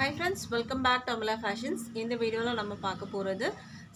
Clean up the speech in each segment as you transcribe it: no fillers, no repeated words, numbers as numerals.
Hi friends, welcome back to Amala Fashions. இந்த வீடியோல நம்ம பார்க்க போறது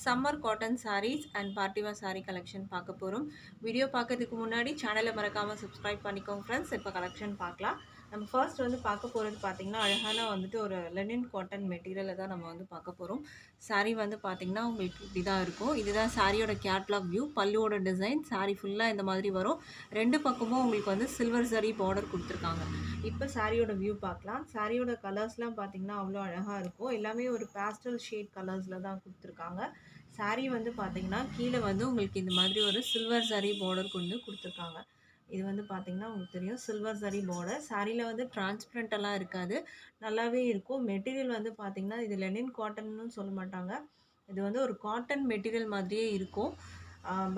summer cotton sarees and party wear saree collection பார்க்க போறோம். வீடியோ பார்க்கிறதுக்கு முன்னாடி சேனலை மறக்காம subscribe பண்ணிக்கோங்க friends. இப்போ collection பார்க்கலாம். நம்ம ஃபர்ஸ்ட் வந்து பார்க்க போறது பாத்தீங்கன்னா அழகான வந்துட்டு ஒரு linen cotton மெட்டீரியல்ல தான் நம்ம வந்து பார்க்க போறோம். saree வந்து பாத்தீங்கன்னா உங்களுக்கு இப்படி தான் இருக்கும். இதுதான் சாரியோட கேட்லாக் வியூ. பல்லுவோட டிசைன் saree ஃபுல்லா இந்த மாதிரி வரும். ரெண்டு பக்கமும் உங்களுக்கு வந்து சில்வர் ஜரி பார்டர் கொடுத்திருக்காங்க. இப்போ சாரியோட வியூ பார்க்கலாம். சாரியோட கலர்ஸ்லாம் பார்த்தீங்கன்னா அவ்வளோ அழகாக இருக்கும். எல்லாமே ஒரு பேஸ்டல் ஷேட் கலர்ஸில் தான் கொடுத்துருக்காங்க. சாரீ வந்து பார்த்தீங்கன்னா கீழே வந்து உங்களுக்கு இந்த மாதிரி ஒரு சில்வர் சரி பார்டர் கொண்டு கொடுத்துருக்காங்க. இது வந்து பார்த்தீங்கன்னா உங்களுக்கு தெரியும் சில்வர் சரி பார்டர். சாரியில் வந்து டிரான்ஸ்பரண்டெல்லாம் இருக்காது, நல்லாவே இருக்கும். மெட்டீரியல் வந்து பார்த்தீங்கன்னா இது லெனின் காட்டன்னு சொல்ல மாட்டாங்க, இது வந்து ஒரு காட்டன் மெட்டீரியல் மாதிரியே இருக்கும்.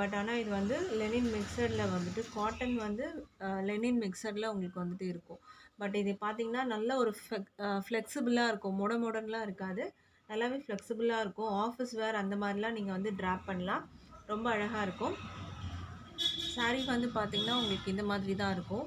பட் ஆனால் இது வந்து லெனின் மிக்சடில் வந்துட்டு காட்டன் வந்து லெனின் மிக்சடில் உங்களுக்கு வந்துட்டு இருக்கும். பட் இது பார்த்தீங்கன்னா நல்ல ஒரு ஃப்ளெக்சிபிளாக இருக்கும், மாடர்ன்லாம் இருக்காது, நல்லாவே ஃப்ளெக்சிபிளாக இருக்கும். ஆஃபீஸ் வேர் அந்த மாதிரிலாம் நீங்கள் வந்து ட்ராப் பண்ணலாம், ரொம்ப அழகாக இருக்கும். சாரீ வந்து பார்த்திங்கன்னா உங்களுக்கு இந்த மாதிரி தான் இருக்கும்.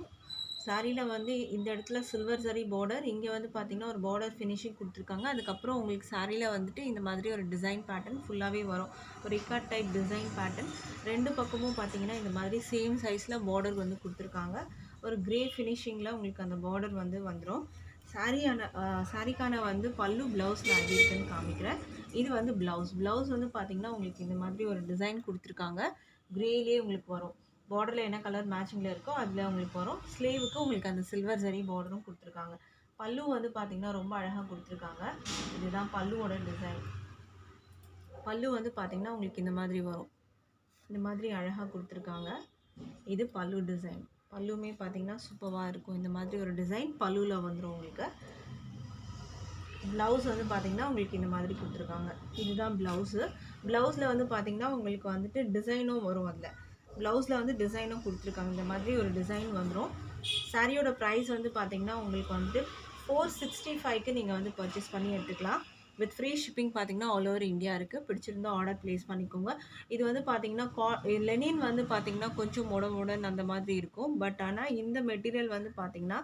சாரியில் வந்து இந்த இடத்துல சில்வர் சரி பார்டர், இங்கே வந்து பார்த்திங்கன்னா ஒரு பார்டர் ஃபினிஷிங் கொடுத்துருக்காங்க. அதுக்கப்புறம் உங்களுக்கு சாரியில் வந்துட்டு இந்த மாதிரி ஒரு டிசைன் பேட்டர்ன் ஃபுல்லாகவே வரும், ஒரு இக்காட் டைப் டிசைன் பேட்டர்ன். ரெண்டு பக்கமும் பார்த்திங்கன்னா இந்த மாதிரி சேம் சைஸில் பார்டர் வந்து கொடுத்துருக்காங்க. ஒரு கிரே ஃபினிஷிங்கில் உங்களுக்கு அந்த பார்டர் வந்து வந்துடும். சாரிக்கான வந்து பல்லு ப்ளவுஸ் நான் எப்படி இருக்குன்னு காமிக்கிறேன். இது வந்து ப்ளவுஸ் வந்து பார்த்திங்கன்னா உங்களுக்கு இந்த மாதிரி ஒரு டிசைன் கொடுத்துருக்காங்க. கிரேலே உங்களுக்கு வரும், பார்டரில் என்ன கலர் மேட்சிங்கில் இருக்கோ அதில் உங்களுக்கு வரும். ஸ்லீவுக்கு உங்களுக்கு அந்த சில்வர் ஜரி பார்டரும் கொடுத்துருக்காங்க. பல்லு வந்து பார்த்திங்கன்னா ரொம்ப அழகாக கொடுத்துருக்காங்க. இதுதான் பல்லுவோட டிசைன். பல்லு வந்து பார்த்திங்கன்னா உங்களுக்கு இந்த மாதிரி வரும், இந்த மாதிரி அழகாக கொடுத்துருக்காங்க. இது பல்லு டிசைன். பல்லுமே பார்த்திங்கன்னா சூப்பராக இருக்கும். இந்த மாதிரி ஒரு டிசைன் பல்லுவில் வந்துடும் உங்களுக்கு. ப்ளவுஸ் வந்து பார்த்திங்கன்னா உங்களுக்கு இந்த மாதிரி கொடுத்துருக்காங்க. இதுதான் ப்ளவுஸு. ப்ளவுஸில் வந்து பார்த்திங்கன்னா உங்களுக்கு வந்துட்டு டிசைனும் வரும். அதில் ப்ளவுஸில் வந்து டிசைனும் கொடுத்துருக்காங்க. இந்த மாதிரி ஒரு டிசைன் வந்துடும். சாரியோட ப்ரைஸ் வந்து பார்த்திங்கன்னா உங்களுக்கு வந்துட்டு 465க்கு நீங்கள் வந்து பர்ச்சேஸ் பண்ணி எடுத்துக்கலாம். வித் ஃப்ரீ ஷிப்பிங் பார்த்திங்கன்னா ஆல் ஓவர் இந்தியா இருக்குது. பிடிச்சிருந்தா ஆர்டர் ப்ளேஸ் பண்ணிக்கோங்க. இது வந்து பார்த்திங்கன்னா லெனின் வந்து பார்த்திங்கன்னா கொஞ்சம் மொடன் அந்த மாதிரி இருக்கும். பட் ஆனால் இந்த மெட்டீரியல் வந்து பார்த்திங்கன்னா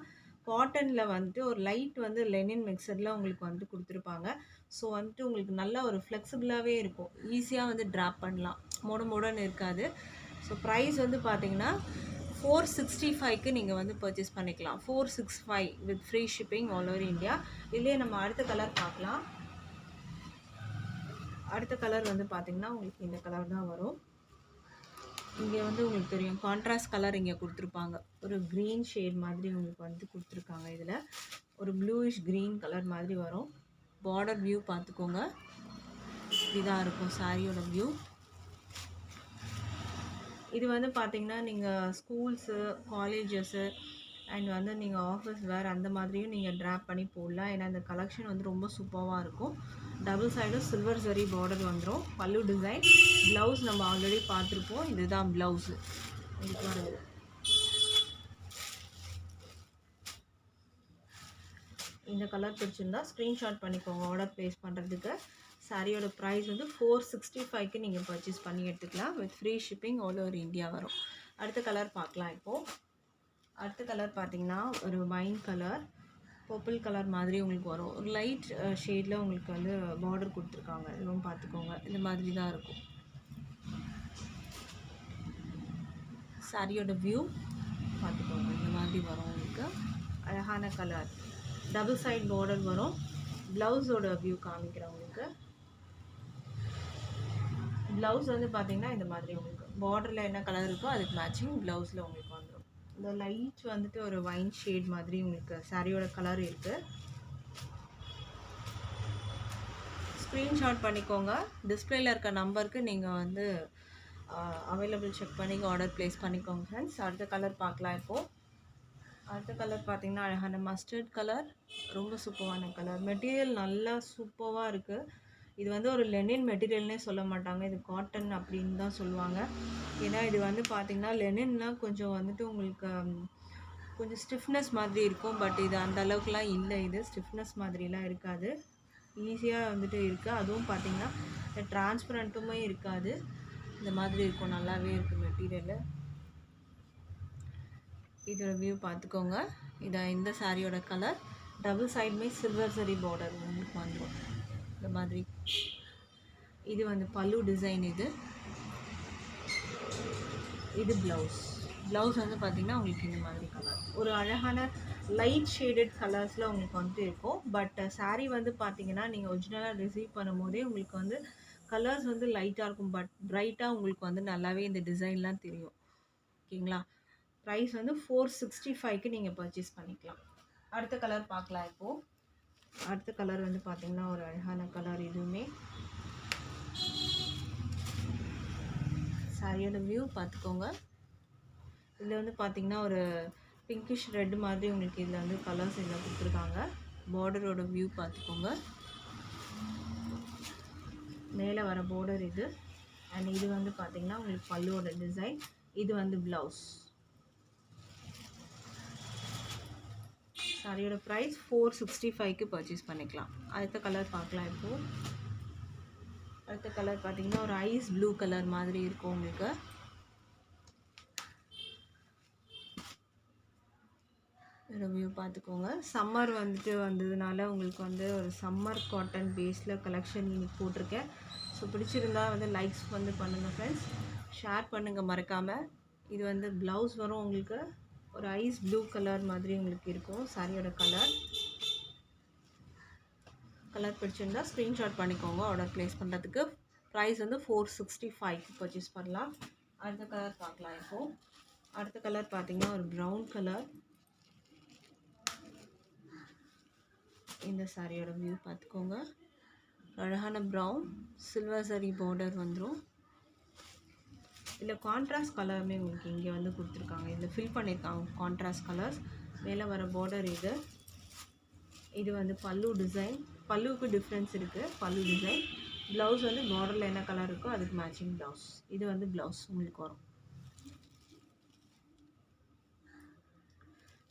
காட்டனில் வந்துட்டு ஒரு லைட் வந்து லெனின் மிக்சரில் உங்களுக்கு வந்து கொடுத்துருப்பாங்க. ஸோ வந்துட்டு உங்களுக்கு நல்லா ஒரு ஃப்ளெக்சிபிளாகவே இருக்கும், ஈஸியாக வந்து ட்ராப் பண்ணலாம், மொடன் இருக்காது. ஸோ ப்ரைஸ் வந்து பார்த்திங்கன்னா 465க்கு நீங்கள் வந்து பர்ச்சேஸ் பண்ணிக்கலாம். 465 with free shipping all over India. இதுலேயே நம்ம அடுத்த கலர் பார்க்கலாம். அடுத்த கலர் வந்து பார்த்திங்கன்னா உங்களுக்கு இந்த கலர் தான் வரும். இங்கே வந்து உங்களுக்கு தெரியும் கான்ட்ராஸ்ட் கலர் இங்கே கொடுத்துருப்பாங்க, ஒரு க்ரீன் ஷேட் மாதிரி உங்களுக்கு வந்து கொடுத்துருக்காங்க. இதில் ஒரு ப்ளூயிஷ் க்ரீன் கலர் மாதிரி வரும். பார்டர் வியூ பார்த்துக்கோங்க, இதாக இருக்கும் சாரியோட வியூ. இது வந்து பார்த்திங்கன்னா நீங்கள் ஸ்கூல்ஸு, காலேஜஸ்ஸு அண்ட் வந்து நீங்கள் ஆஃபீஸ் வேறு அந்த மாதிரியும் நீங்கள் ட்ராப் பண்ணி போடலாம். ஏன்னா இந்த கலெக்ஷன் வந்து ரொம்ப சூப்பராக இருக்கும். டபுள் சைடும் சில்வர் ஜரி பார்டர் வந்துடும். பல்லு டிசைன். ப்ளவுஸ் நம்ம ஆல்ரெடி பார்த்துருப்போம், இதுதான் ப்ளவுஸு. இதுக்கு வருது. இந்த கலர் பிடிச்சிருந்தா ஸ்க்ரீன்ஷாட் பண்ணிக்கோங்க ஆர்டர் ப்ளேஸ் பண்ணுறதுக்கு. சாரியோட ப்ரைஸ் வந்து 465க்கு நீங்கள் பர்ச்சேஸ் பண்ணி எடுத்துக்கலாம். With free shipping all over India வரும். அடுத்த கலர் பார்க்கலாம். இப்போது அடுத்த கலர் பார்த்திங்கன்னா ஒரு வைன் கலர், பர்பிள் கலர் மாதிரி உங்களுக்கு வரும். ஒரு லைட் ஷேடில் உங்களுக்கு வந்து பார்டர் கொடுத்துருக்காங்க. இதுவும் பார்த்துக்கோங்க, இந்த மாதிரி தான் இருக்கும். சாரியோட வியூ பார்த்துக்கோங்க, இந்த மாதிரி வரும் உங்களுக்கு. அழகான கலர், டபுள் சைட் பார்டர் வரும். ப்ளவுஸோட வியூ காமிக்கிறேன் உங்களுக்கு. ப்ளவுஸ் வந்து பார்த்திங்கன்னா இந்த மாதிரி உங்களுக்கு பார்டரில் என்ன கலர் இருக்கோ அதுக்கு மேட்சிங் ப்ளவுஸில் உங்களுக்கு வந்துடும். இந்த லைட் வந்துட்டு ஒரு வைன் ஷேட் மாதிரி உங்களுக்கு சாரியோட கலர் இருக்குது. ஸ்க்ரீன்ஷாட் பண்ணிக்கோங்க. டிஸ்பிளேல இருக்க நம்பருக்கு நீங்கள் வந்து அவைலபிள் செக் பண்ணி ஆர்டர் ப்ளேஸ் பண்ணிக்கோங்க ஃப்ரெண்ட்ஸ். அடுத்த கலர் பார்க்கலாம். இப்போது அடுத்த கலர் பார்த்திங்கன்னா அழகான மஸ்டர்ட் கலர், ரொம்ப சூப்பரான கலர். மெட்டீரியல் நல்லா சூப்பராக இருக்குது. இது வந்து ஒரு லெனின் மெட்டீரியல்னே சொல்ல மாட்டாங்க, இது காட்டன் அப்படின்னு தான் சொல்லுவாங்க. ஏன்னா இது வந்து பார்த்திங்கன்னா லெனின்னா கொஞ்சம் வந்துட்டு உங்களுக்கு கொஞ்சம் ஸ்டிஃப்னஸ் மாதிரி இருக்கும். பட் இது அந்த அளவுக்குலாம் இல்லை, இது ஸ்டிஃப்னஸ் மாதிரிலாம் இருக்காது, ஈஸியாக வந்துட்டு இருக்குது. அதுவும் பார்த்திங்கன்னா டிரான்ஸ்பரண்ட்டுமே இருக்காது, இந்த மாதிரி இருக்கும், நல்லாவே இருக்குது மெட்டீரியலு. இதோட வியூ பார்த்துக்கோங்க. இதான் இந்த சாரியோட கலர். டபுள் சைடுமே சில்வர் சரி பார்டர் உங்களுக்கு வந்துடும் இந்த மாதிரி. இது வந்து பல்லு டிசைன். இது ப்ளவுஸ். ப்ளவுஸ் வந்து பார்த்திங்கன்னா உங்களுக்கு இந்த மாதிரி கலர் ஒரு அழகான லைட் ஷேடட் கலர்ஸில் உங்களுக்கு வந்துட்டு இருக்கும். பட் சாரீ வந்து பார்த்திங்கன்னா நீங்கள் ஒரிஜினலாக ரிசீவ் பண்ணும் போதே உங்களுக்கு வந்து கலர்ஸ் வந்து லைட்டாக இருக்கும். பட் பிரைட்டாக உங்களுக்கு வந்து நல்லாவே இந்த டிசைன்லாம் தெரியும். ஓகேங்களா? ப்ரைஸ் வந்து 465க்கு நீங்கள் பர்ச்சேஸ் பண்ணிக்கலாம். அடுத்த கலர் பார்க்கலாம். இப்போது அடுத்த கலர் வந்து பார்த்திங்கன்னா ஒரு அழகான கலர். இதுவுமே சாரியோட வியூ பார்த்துக்கோங்க. இதில் வந்து பார்த்திங்கன்னா ஒரு பிங்கிஷ் ரெட் மாதிரி உங்களுக்கு இதில் வந்து கலர்ஸ் இதில் கொடுத்துருக்காங்க. பார்டரோட வியூ பார்த்துக்கோங்க. மேலே வர பார்டர் இது. அண்ட் இது வந்து பார்த்திங்கன்னா உங்களுக்கு பல்லுவோட டிசைன். இது வந்து ப்ளவுஸ். சாரியோட ப்ரைஸ் 465க்கு பர்ச்சேஸ் பண்ணிக்கலாம். அடுத்த கலர் பார்க்கலாம். இப்போது அடுத்த கலர் பார்த்திங்கன்னா ஒரு ஐஸ் ப்ளூ கலர் மாதிரி இருக்கும் உங்களுக்கு. வியூ பார்த்துக்கோங்க. சம்மர் வந்துட்டு வந்ததுனால உங்களுக்கு வந்து ஒரு சம்மர் காட்டன் பேஸில் கலெக்ஷன் இன்றைக்கி போட்டிருக்கேன். ஸோ பிடிச்சிருந்தா வந்து லைக்ஸ் வந்து பண்ணுங்கள் ஃப்ரெண்ட்ஸ், ஷேர் பண்ணுங்கள் மறக்காமல். இது வந்து ப்ளவுஸ் வரும் உங்களுக்கு ஒரு ஐஸ் ப்ளூ கலர் மாதிரி உங்களுக்கு இருக்கும். சாரியோட கலர் பிடிச்சிருந்தா ஸ்க்ரீன்ஷாட் பண்ணிக்கோங்க ஆர்டர் ப்ளேஸ் பண்ணுறதுக்கு. ப்ரைஸ் வந்து 465க்கு பர்ச்சேஸ் பண்ணலாம். அடுத்த கலர் பார்க்கலாம். இப்போது அடுத்த கலர் பார்த்திங்கன்னா ஒரு ப்ரௌன் கலர். இந்த சாரியோட வியூ பார்த்துக்கோங்க. அழகான ப்ரௌன் சில்வர் சரி பார்டர் வந்துடும். இதில் கான்ட்ராஸ்ட் கலருமே உங்களுக்கு இங்கே வந்து கொடுத்துருக்காங்க. இதில் ஃபில் பண்ணியிருக்காங்க கான்ட்ராஸ்ட் கலர்ஸ். மேலே வர பார்டர் இது. இது வந்து பல்லு டிசைன். பல்லுவுக்கு டிஃப்ரென்ஸ் இருக்குது. பல்லு டிசைன். ப்ளவுஸ் வந்து பார்டரில் என்ன கலர் இருக்கோ அதுக்கு மேட்சிங் ப்ளவுஸ். இது வந்து ப்ளவுஸ் உங்களுக்கு வரும்.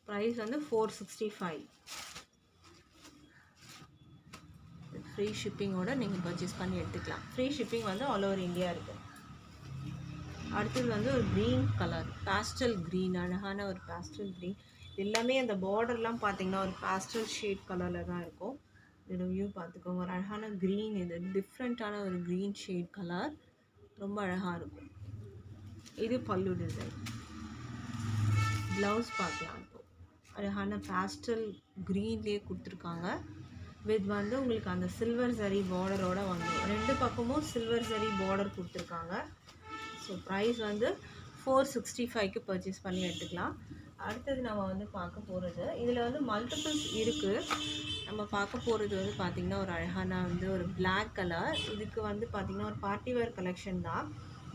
ப்ரைஸ் வந்து 465. ஃப்ரீ ஷிப்பிங்கோடு நீங்கள் பர்ச்சேஸ் பண்ணி எடுத்துக்கலாம். ஃப்ரீ ஷிப்பிங் வந்து ஆல் ஓவர் இந்தியா இருக்குது. அடுத்தது வந்து ஒரு க்ரீன் கலர், பேஸ்டல் க்ரீன். அழகான ஒரு பேஸ்டல் க்ரீன். எல்லாமே அந்த பார்டர்லாம் பார்த்திங்கன்னா ஒரு பேஸ்டல் ஷேட் கலரில் தான் இருக்கும். இதோட வியூ பார்த்துக்கோங்க. ஒரு அழகான க்ரீன். இது டிஃப்ரெண்ட்டான ஒரு க்ரீன் ஷேட் கலர். ரொம்ப அழகாக இருக்கும். இது பல்லு டிசைன். ப்ளவுஸ் பார்க்கலாம். இப்போது அழகான பேஸ்டல் க்ரீன்லேயே கொடுத்துருக்காங்க. வித் வந்து உங்களுக்கு அந்த சில்வர் சரி பார்டரோட வந்துடும். ரெண்டு பக்கமும் சில்வர் சரி பார்டர் கொடுத்துருக்காங்க. ஸோ ப்ரைஸ் வந்து 465க்கு பர்ச்சேஸ் பண்ணி எடுத்துக்கலாம். அடுத்தது நம்ம வந்து பார்க்க போகிறது, இதில் வந்து மல்டிபிள்ஸ் இருக்குது. நம்ம பார்க்க போகிறது வந்து பார்த்திங்கன்னா ஒரு அழகான வந்து ஒரு பிளாக் கலர். இதுக்கு வந்து பார்த்திங்கன்னா ஒரு பார்ட்டி வேர் கலெக்ஷன் தான்.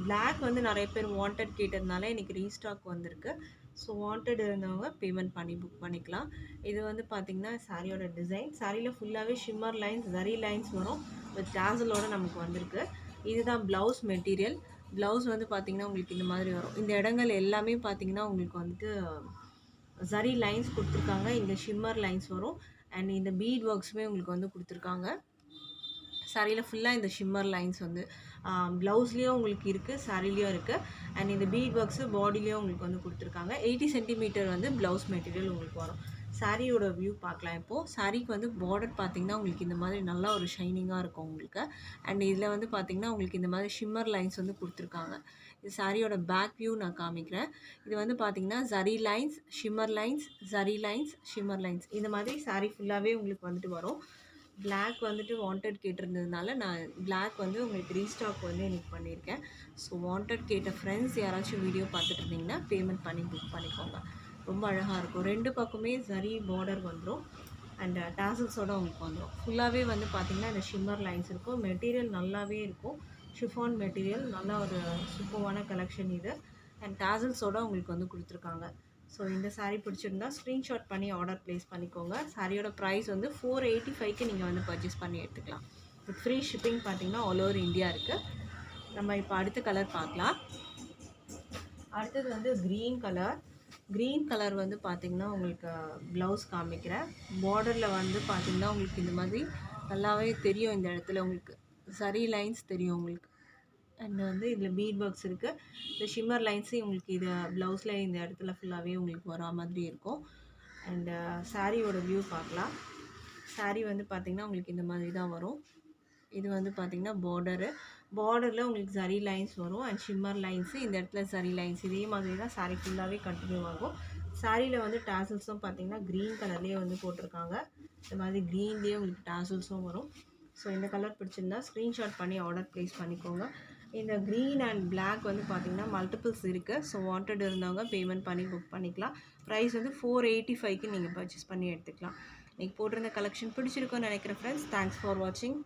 பிளாக் வந்து நிறைய பேர் வாண்டட் கேட்டதுனால இன்றைக்கி ரீஸ்டாக் வந்திருக்கு. ஸோ வாண்டட் இருந்தவங்க பேமெண்ட் பண்ணி புக் பண்ணிக்கலாம். இது வந்து பார்த்திங்கன்னா சாரியோட டிசைன். சாரியில் ஃபுல்லாகவே ஷிம்மர் லைன்ஸ், ஜரி லைன்ஸ் வரும். வித் டேசலோடு நமக்கு வந்திருக்கு. இதுதான் ப்ளவுஸ் மெட்டீரியல். ப்ளவுஸ் வந்து பார்த்திங்கன்னா உங்களுக்கு இந்த மாதிரி வரும். இந்த இடங்கள் எல்லாமே பார்த்திங்கன்னா உங்களுக்கு வந்துட்டு ஜரி லைன்ஸ் கொடுத்துருக்காங்க. இங்கே ஷிம்மர் லைன்ஸ் வரும். அண்ட் இந்த பீட் ஒர்க்ஸுமே உங்களுக்கு வந்து கொடுத்துருக்காங்க. சாரியில் ஃபுல்லாக இந்த ஷிம்மர் லைன்ஸ் வந்து ப்ளவுஸ்லேயும் உங்களுக்கு இருக்குது, சாரிலையும் இருக்குது. அண்ட் இந்த பீட் ஒர்க்ஸு பாடிலையும் உங்களுக்கு வந்து கொடுத்துருக்காங்க. 80 சென்டிமீட்டர் வந்து ப்ளவுஸ் மெட்டீரியல் உங்களுக்கு வரும். சாரியோட வியூ பார்க்கலாம். இப்போது சாரிக்கு வந்து பார்டர் பார்த்திங்கன்னா உங்களுக்கு இந்த மாதிரி நல்லா ஒரு ஷைனிங்காக இருக்கும் உங்களுக்கு. அண்ட் இதில் வந்து பார்த்திங்கன்னா உங்களுக்கு இந்த மாதிரி ஷிம்மர் லைன்ஸ் வந்து கொடுத்துருக்காங்க. இது சாரியோட பேக் வியூ நான் காமிக்கிறேன். இது வந்து பார்த்திங்கன்னா zari lines, shimmer lines, zari lines, shimmer lines, இந்த மாதிரி சாரி ஃபுல்லாகவே உங்களுக்கு வந்துட்டு வரும். பிளாக் வந்துட்டு வாண்டட் கேட்டிருந்ததுனால நான் பிளாக் வந்து உங்களுக்கு ரீஸ்டாக் வந்து இன்றைக்கி பண்ணியிருக்கேன். ஸோ வாண்டட் கேட்ட ஃப்ரெண்ட்ஸ் யாராச்சும் வீடியோ பார்த்துட்டு இருந்தீங்கன்னா பேமெண்ட் பண்ணி புக் பண்ணிக்கோங்க. ரொம்ப அழகாக இருக்கும். ரெண்டு பக்கமே ஜரி பார்டர் வந்துடும். அண்ட் டாசல்ஸோடு உங்களுக்கு வந்துடும். ஃபுல்லாகவே வந்து பார்த்திங்கன்னா இந்த ஷிம்மர் லைன்ஸ் இருக்கும். மெட்டீரியல் நல்லாவே இருக்கும். Chiffon material. நல்லா ஒரு சூப்பரான கலெக்ஷன் இது. அண்ட் டாசல்ஸோடு உங்களுக்கு வந்து கொடுத்துருக்காங்க. ஸோ இந்த சாரீ பிடிச்சிருந்தா ஸ்க்ரீன்ஷாட் பண்ணி ஆர்டர் ப்ளேஸ் பண்ணிக்கோங்க. சாரியோட ப்ரைஸ் வந்து 485க்கு நீங்கள் வந்து பர்ச்சேஸ் பண்ணி எடுத்துக்கலாம். வித் ஃப்ரீ ஷிப்பிங் பார்த்திங்கன்னா ஆல் ஓவர் இந்தியா இருக்குது. நம்ம இப்போ அடுத்த கலர் பார்க்கலாம். அடுத்தது வந்து க்ரீன் கலர். க்ரீன் கலர் வந்து பார்த்திங்கன்னா உங்களுக்கு ப்ளவுஸ் காமிக்கிறேன். பார்டரில் வந்து பார்த்திங்கன்னா உங்களுக்கு இந்த மாதிரி நல்லாவே தெரியும். இந்த இடத்துல உங்களுக்கு சரி லைன்ஸ் தெரியும் உங்களுக்கு. அண்ட் வந்து இதில் பீட் ஒர்க்ஸ் இருக்குது. இந்த ஷிம்மர் லைன்ஸையும் உங்களுக்கு இது ப்ளவுஸில் இந்த இடத்துல ஃபுல்லாகவே உங்களுக்கு வரா மாதிரி இருக்கும். அண்ட் சாரியோட வியூ பார்க்கலாம். சாரீ வந்து பார்த்திங்கன்னா உங்களுக்கு இந்த மாதிரி தான் வரும். இது வந்து பார்த்திங்கன்னா பார்டரில் உங்களுக்கு சரி லைன்ஸ் வரும் அண்ட் ஷிம்மர் லைன்ஸு, இந்த இடத்துல சரி லைன்ஸ், இதே மாதிரி தான் சாரீ ஃபுல்லாகவே கண்டினியூ ஆகும். சாரியில் வந்து டாசல்ஸும் பார்த்திங்கன்னா க்ரீன் கலர்லேயே வந்து போட்டிருக்காங்க. இந்த மாதிரி க்ரீன்லேயே உங்களுக்கு டாசல்ஸும் வரும். ஸோ இந்த கலர் பிடிச்சிருந்தா ஸ்க்ரீன்ஷாட் பண்ணி ஆர்டர் ப்ளேஸ் பண்ணிக்கோங்க. இந்த க்ரீன் அண்ட் பிளாக் வந்து பார்த்திங்கன்னா மல்டிபிள்ஸ் இருக்குது. ஸோ வாண்டட் இருந்தவங்க பேமெண்ட் பண்ணி புக் பண்ணிக்கலாம். ப்ரைஸ் வந்து 485க்கு நீங்கள் பர்ச்சேஸ் பண்ணி எடுத்துக்கலாம். இன்றைக்கி போட்டிருந்த கலெக்ஷன் பிடிச்சிருக்கோன்னு நினைக்கிறேன் ஃப்ரெண்ட்ஸ். தேங்க்ஸ் ஃபார் வாட்சிங்.